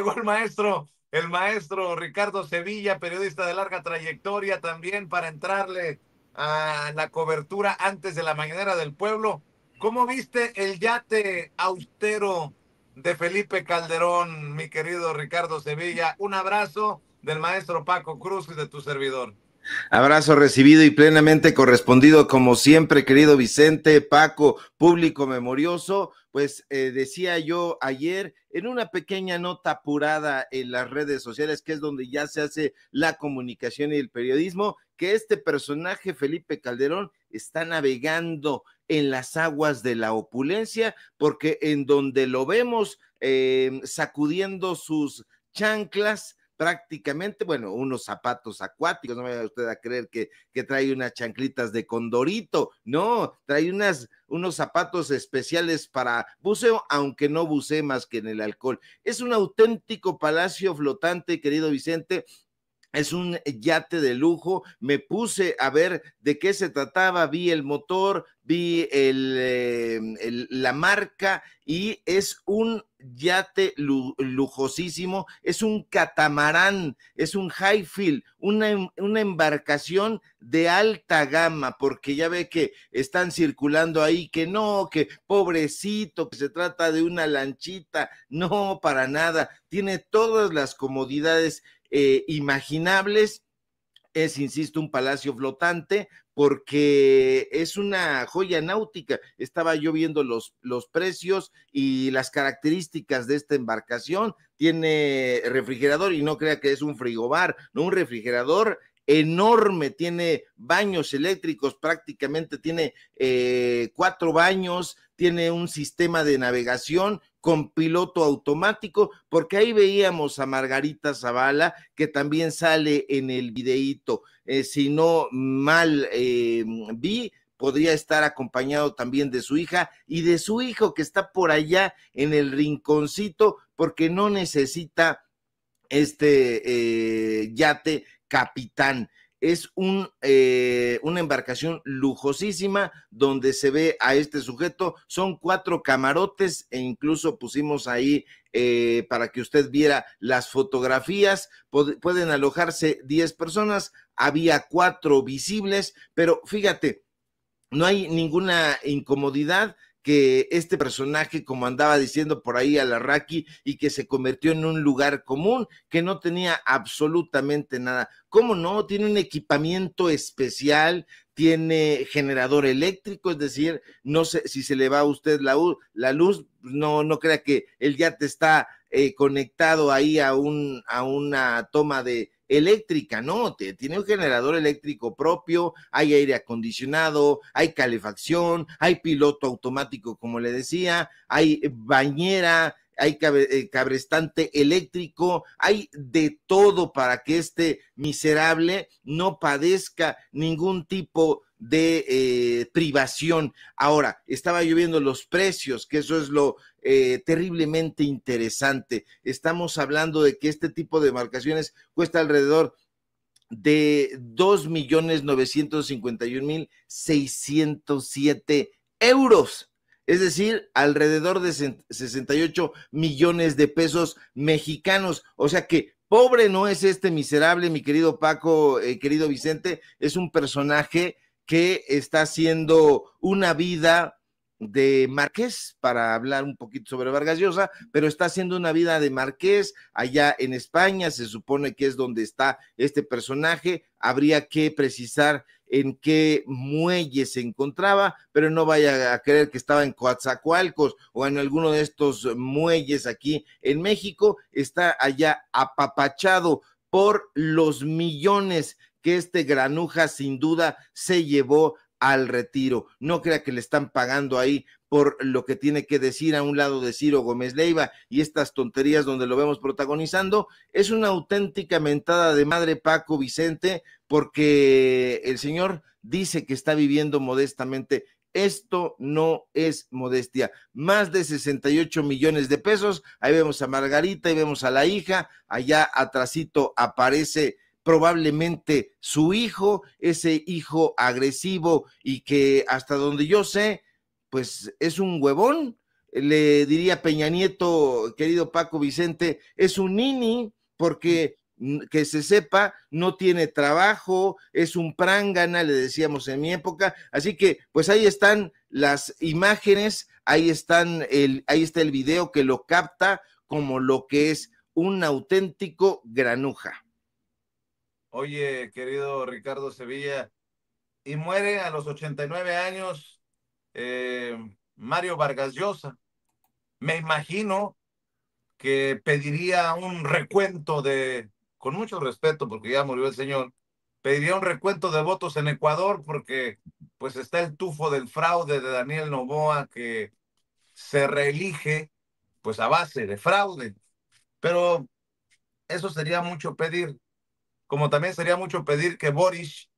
llegó el maestro Ricardo Sevilla, periodista de larga trayectoria también, para entrarle a la cobertura antes de la mañanera del pueblo. ¿Cómo viste el yate austero de Felipe Calderón, mi querido Ricardo Sevilla? Un abrazo del maestro Paco Cruz y de tu servidor. Abrazo recibido y plenamente correspondido, como siempre, querido Vicente, Paco, público memorioso. Pues decía yo ayer en una pequeña nota apurada en las redes sociales, que es donde ya se hace la comunicación y el periodismo, que este personaje, Felipe Calderón, está navegando en las aguas de la opulencia, porque en donde lo vemos sacudiendo sus chanclas, prácticamente, bueno, unos zapatos acuáticos, no me vaya usted a creer que trae unas chanclitas de condorito, no, trae unos zapatos especiales para buceo, aunque no bucee más que en el alcohol. Es un auténtico palacio flotante, querido Vicente. Es un yate de lujo. Me puse a ver de qué se trataba, vi el motor, vi la marca, y es un yate lujosísimo, es un catamarán, es un highfield, una embarcación de alta gama, porque ya ve que están circulando ahí que no, que pobrecito, que se trata de una lanchita. No, para nada, tiene todas las comodidades imaginables. Es, insisto, un palacio flotante, porque es una joya náutica. Estaba yo viendo los precios y las características de esta embarcación. Tiene refrigerador, y no crea que es un frigobar, no, un refrigerador enorme, tiene baños eléctricos, prácticamente tiene 4 baños, tiene un sistema de navegación con piloto automático, porque ahí veíamos a Margarita Zavala, que también sale en el videíto. Si no mal vi, podría estar acompañado también de su hija y de su hijo, que está por allá en el rinconcito, porque no necesita yate capitán. Es una embarcación lujosísima donde se ve a este sujeto. Son 4 camarotes, e incluso pusimos ahí para que usted viera las fotografías. Pueden alojarse 10 personas, había 4 visibles, pero fíjate, no hay ninguna incomodidad, que este personaje, como andaba diciendo por ahí a la Raki, y que se convirtió en un lugar común, que no tenía absolutamente nada. ¿Cómo no? Tiene un equipamiento especial, tiene generador eléctrico, es decir, no sé si se le va a usted la luz, no crea que el yate está conectado ahí a una toma de eléctrica. No, tiene un generador eléctrico propio, hay aire acondicionado, hay calefacción, hay piloto automático, como le decía, hay bañera, hay cabrestante eléctrico, hay de todo para que este miserable no padezca ningún tipo de privación. Ahora, estaba yo viendo los precios, que eso es lo terriblemente interesante. Estamos hablando de que este tipo de embarcaciones cuesta alrededor de 2.951.607 euros, es decir, alrededor de 68 millones de pesos mexicanos. O sea que pobre no es este miserable, mi querido Paco, querido Vicente. Es un personaje que está haciendo una vida de marqués, para hablar un poquito sobre Vargas Llosa, pero está haciendo una vida de marqués allá en España. Se supone que es donde está este personaje. Habría que precisar en qué muelle se encontraba, pero no vaya a creer que estaba en Coatzacoalcos o en alguno de estos muelles aquí en México. Está allá apapachado por los millones que este granuja sin duda se llevó al retiro. No crea que le están pagando ahí por lo que tiene que decir a un lado de Ciro Gómez Leiva y estas tonterías donde lo vemos protagonizando. Es una auténtica mentada de madre, Paco, Vicente, porque el señor dice que está viviendo modestamente. Esto no es modestia. Más de 68 millones de pesos. Ahí vemos a Margarita, ahí vemos a la hija. Allá atrásito aparece probablemente su hijo, ese hijo agresivo, y que hasta donde yo sé, pues es un huevón. le diría Peña Nieto, querido Paco Vicente, es un nini, porque que se sepa, no tiene trabajo, es un prángana, le decíamos en mi época, así que pues ahí están las imágenes, ahí está el video que lo capta como lo que es un auténtico granuja. Oye, querido Ricardo Sevilla, y muere a los 89 años Mario Vargas Llosa. Me imagino que pediría un recuento con mucho respeto, porque ya murió el señor, pediría un recuento de votos en Ecuador, porque pues está el tufo del fraude de Daniel Noboa, que se reelige pues a base de fraude. Pero eso sería mucho pedir, como también sería mucho pedir que Boris,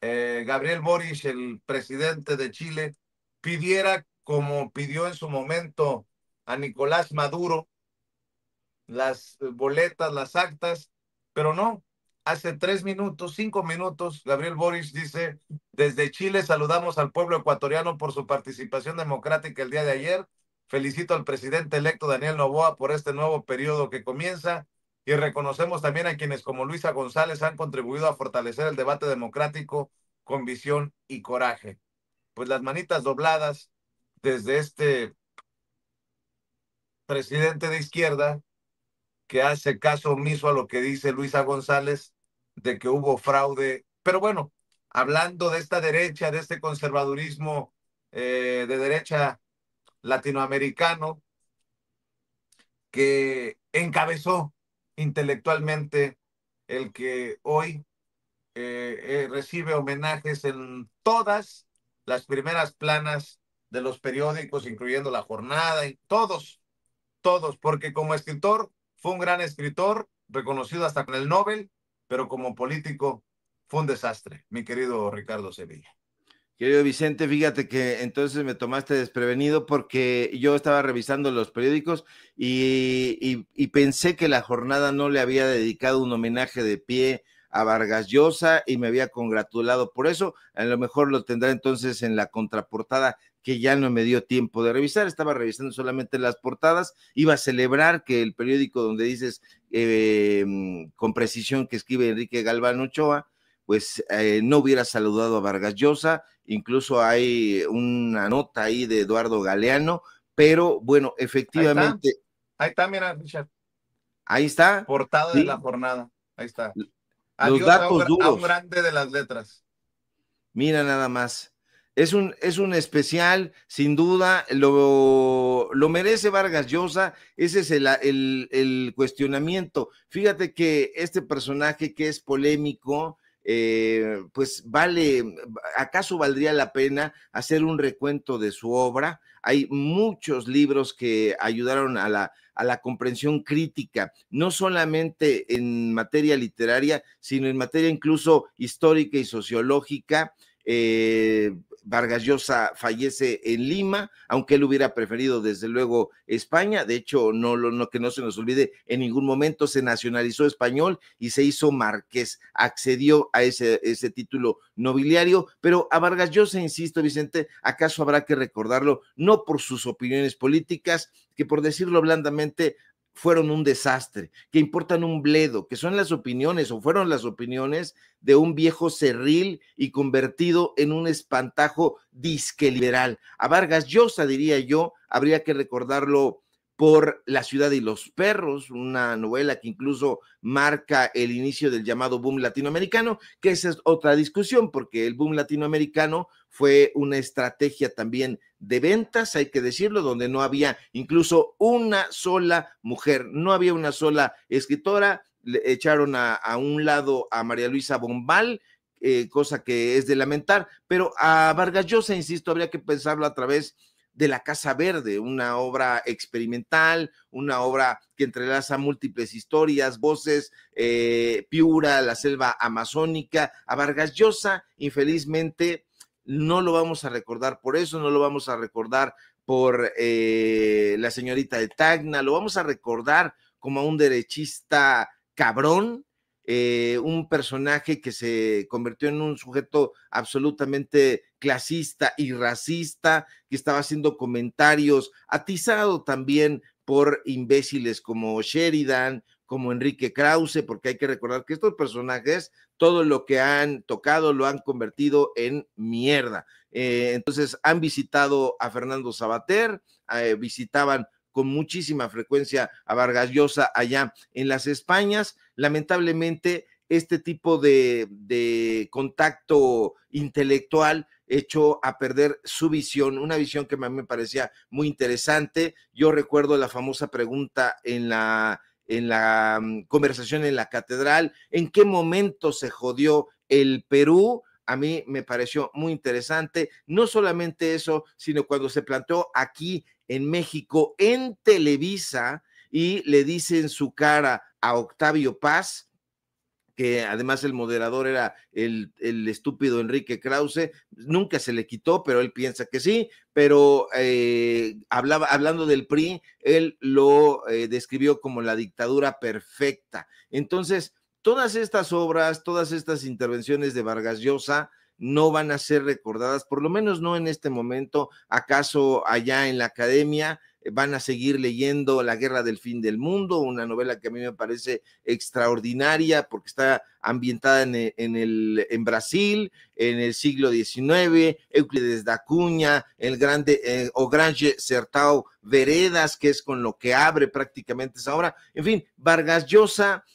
Gabriel Boric, el presidente de Chile, pidiera, como pidió en su momento a Nicolás Maduro, las boletas, las actas, pero no. Hace 3 minutos, 5 minutos, Gabriel Boric dice: desde Chile saludamos al pueblo ecuatoriano por su participación democrática el día de ayer. Felicito al presidente electo Daniel Noboa por este nuevo periodo que comienza y reconocemos también a quienes como Luisa González han contribuido a fortalecer el debate democrático con visión y coraje. Pues las manitas dobladas desde este presidente de izquierda que hace caso omiso a lo que dice Luisa González de que hubo fraude. Pero bueno, hablando de esta derecha, de este conservadurismo de derecha latinoamericano que encabezó intelectualmente el que hoy recibe homenajes en todas las primeras planas de los periódicos, incluyendo La Jornada, y todos, porque como escritor fue un gran escritor, reconocido hasta con el Nobel, pero como político fue un desastre, mi querido Ricardo Sevilla. Querido Vicente, fíjate que entonces me tomaste desprevenido porque yo estaba revisando los periódicos y pensé que La Jornada no le había dedicado un homenaje de pie a Vargas Llosa y me había congratulado por eso. A lo mejor lo tendrá entonces en la contraportada, que ya no me dio tiempo de revisar. Estaba revisando solamente las portadas. Iba a celebrar que el periódico donde dices con precisión que escribe Enrique Galván Ochoa, pues no hubiera saludado a Vargas Llosa. Incluso hay una nota ahí de Eduardo Galeano, pero bueno, efectivamente. Ahí está, mira, Richard. Ahí está. Portada de La ¿Sí? Jornada. Ahí está. Los Adiós datos a un duros. grande de las letras. Mira nada más. Es un especial, sin duda, lo merece Vargas Llosa, ese es el cuestionamiento. Fíjate que este personaje que es polémico, pues ¿acaso valdría la pena hacer un recuento de su obra? Hay muchos libros que ayudaron a la comprensión crítica, no solamente en materia literaria, sino en materia incluso histórica y sociológica. Vargas Llosa fallece en Lima, aunque él hubiera preferido desde luego España. De hecho, que no se nos olvide, en ningún momento se nacionalizó español y se hizo marqués, accedió a ese título nobiliario, pero a Vargas Llosa, insisto, Vicente, acaso habrá que recordarlo no por sus opiniones políticas, que por decirlo blandamente fueron un desastre, que importan un bledo, que son las opiniones o fueron las opiniones de un viejo cerril y convertido en un espantajo disque liberal. A Vargas Llosa, diría yo, habría que recordarlo por La ciudad y los perros, una novela que incluso marca el inicio del llamado boom latinoamericano, que esa es otra discusión, porque el boom latinoamericano fue una estrategia también de ventas, hay que decirlo, donde no había incluso una sola mujer, no había una sola escritora. Le echaron a un lado a María Luisa Bombal, cosa que es de lamentar, pero a Vargas Llosa, insisto, habría que pensarlo a través de La Casa Verde, una obra experimental, una obra que entrelaza múltiples historias, voces, Piura, la selva amazónica. A Vargas Llosa, infelizmente, no lo vamos a recordar por eso, no lo vamos a recordar por la señorita de Tacna, lo vamos a recordar como a un derechista cabrón, un personaje que se convirtió en un sujeto absolutamente clasista y racista, que estaba haciendo comentarios, atizado también por imbéciles como Sheridan, como Enrique Krause, porque hay que recordar que estos personajes, todo lo que han tocado lo han convertido en mierda. Entonces han visitado a Fernando Savater, visitaban con muchísima frecuencia a Vargas Llosa allá en las Españas. Lamentablemente, este tipo de contacto intelectual echó a perder su visión, una visión que a mí me parecía muy interesante. Yo recuerdo la famosa pregunta en la conversación en la catedral, ¿en qué momento se jodió el Perú? A mí me pareció muy interesante, no solamente eso, sino cuando se planteó aquí en México, en Televisa, y le dice en su cara a Octavio Paz, que además el moderador era el estúpido Enrique Krause, nunca se le quitó, pero él piensa que sí, pero hablando del PRI, él lo describió como la dictadura perfecta. Entonces, todas estas obras, todas estas intervenciones de Vargas Llosa no van a ser recordadas, por lo menos no en este momento. ¿Acaso allá en la academia van a seguir leyendo La Guerra del Fin del Mundo, una novela que a mí me parece extraordinaria porque está ambientada en Brasil, en el siglo XIX, Euclides da Cunha, el grande Ogrange Sertão Veredas, que es con lo que abre prácticamente esa obra. En fin, Vargas Llosa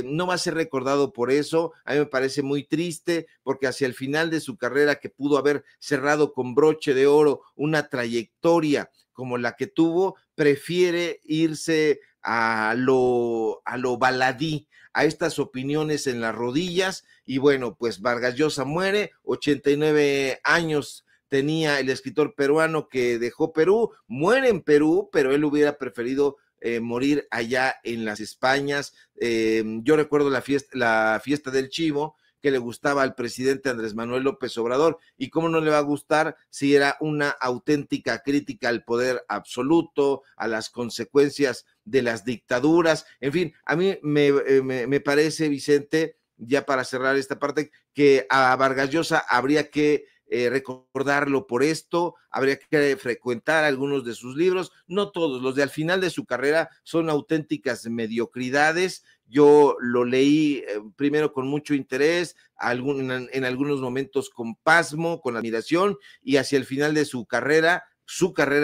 no va a ser recordado por eso. A mí me parece muy triste porque hacia el final de su carrera, que pudo haber cerrado con broche de oro una trayectoria como la que tuvo, prefiere irse a lo baladí, a estas opiniones en las rodillas. Y bueno, pues Vargas Llosa muere, 89 años tenía el escritor peruano que dejó Perú, muere en Perú, pero él hubiera preferido morir allá en las Españas. Yo recuerdo la fiesta del Chivo, que le gustaba al presidente Andrés Manuel López Obrador, y cómo no le va a gustar si era una auténtica crítica al poder absoluto, a las consecuencias de las dictaduras. En fin, a mí me parece, Vicente, ya para cerrar esta parte, que a Vargas Llosa habría que recordarlo por esto, habría que frecuentar algunos de sus libros, no todos, los de al final de su carrera son auténticas mediocridades. Yo lo leí primero con mucho interés, en algunos momentos con pasmo, con admiración, y hacia el final de su carrera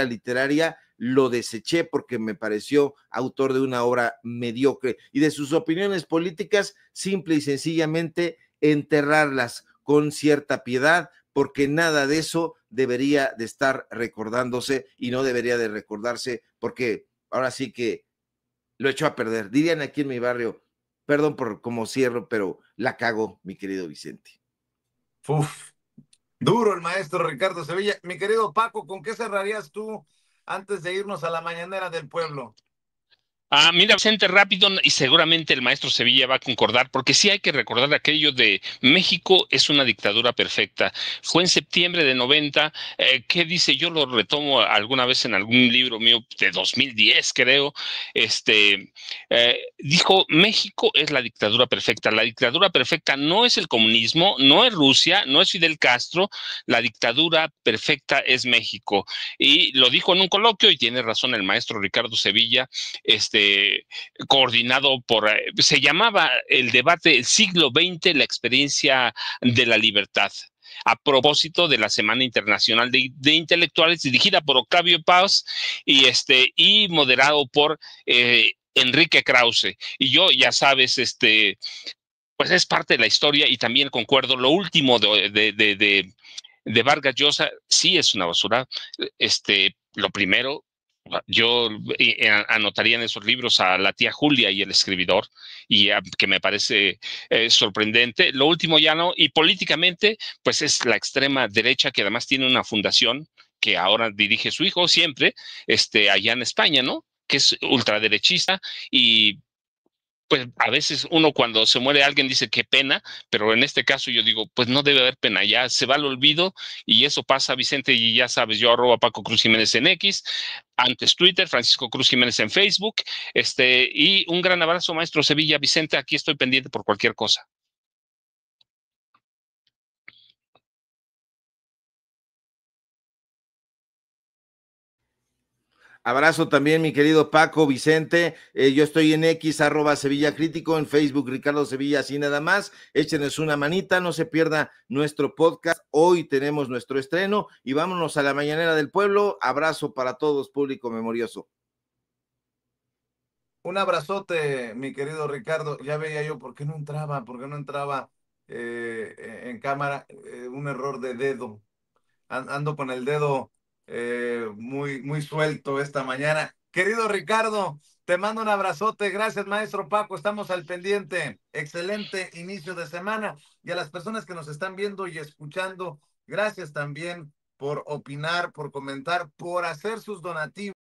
literaria, lo deseché porque me pareció autor de una obra mediocre, y de sus opiniones políticas, simple y sencillamente enterrarlas con cierta piedad, porque nada de eso debería de estar recordándose, y no debería de recordarse porque ahora sí que lo echó a perder. Dirían aquí en mi barrio, perdón por cómo cierro, pero la cago, mi querido Vicente. Uf, duro el maestro Ricardo Sevilla. Mi querido Paco, ¿con qué cerrarías tú antes de irnos a la mañanera del pueblo? Mira, Vicente, rápido, y seguramente el maestro Sevilla va a concordar, porque sí hay que recordar aquello de México es una dictadura perfecta. Fue en septiembre de 90, ¿qué dice? Yo lo retomo alguna vez en algún libro mío de 2010, creo. Dijo, México es la dictadura perfecta. La dictadura perfecta no es el comunismo, no es Rusia, no es Fidel Castro. La dictadura perfecta es México. Y lo dijo en un coloquio, y tiene razón el maestro Ricardo Sevilla, coordinado por, se llamaba el debate El siglo XX, la experiencia de la libertad, a propósito de la Semana Internacional de Intelectuales, dirigida por Octavio Paz y moderado por Enrique Krause. Y yo, ya sabes, pues es parte de la historia, y también concuerdo, lo último de Vargas Llosa sí es una basura. Lo primero, yo anotaría en esos libros a la tía Julia y el escribidor, y que me parece sorprendente. Lo último ya no, y políticamente, pues es la extrema derecha, que además tiene una fundación que ahora dirige su hijo siempre, allá en España, ¿no? Que es ultraderechista. Y pues a veces uno, cuando se muere alguien, dice qué pena, pero en este caso yo digo, pues no debe haber pena, ya se va al olvido, y eso pasa, Vicente, y ya sabes, yo @Paco Cruz Jiménez en X, antes Twitter, Francisco Cruz Jiménez en Facebook, y un gran abrazo, maestro Sevilla. Vicente, aquí estoy pendiente por cualquier cosa. Abrazo también, mi querido Paco, Vicente. Yo estoy en X, @Sevilla Crítico, en Facebook, Ricardo Sevilla, así nada más. Échenos una manita, no se pierda nuestro podcast. Hoy tenemos nuestro estreno y vámonos a la mañanera del pueblo. Abrazo para todos, público memorioso. Un abrazote, mi querido Ricardo. Ya veía yo por qué no entraba en cámara. Un error de dedo. Ando con el dedo muy suelto esta mañana. Querido Ricardo, te mando un abrazote. Gracias, maestro Paco. Estamos al pendiente. Excelente inicio de semana. Y a las personas que nos están viendo y escuchando, gracias también por opinar, por comentar, por hacer sus donativos.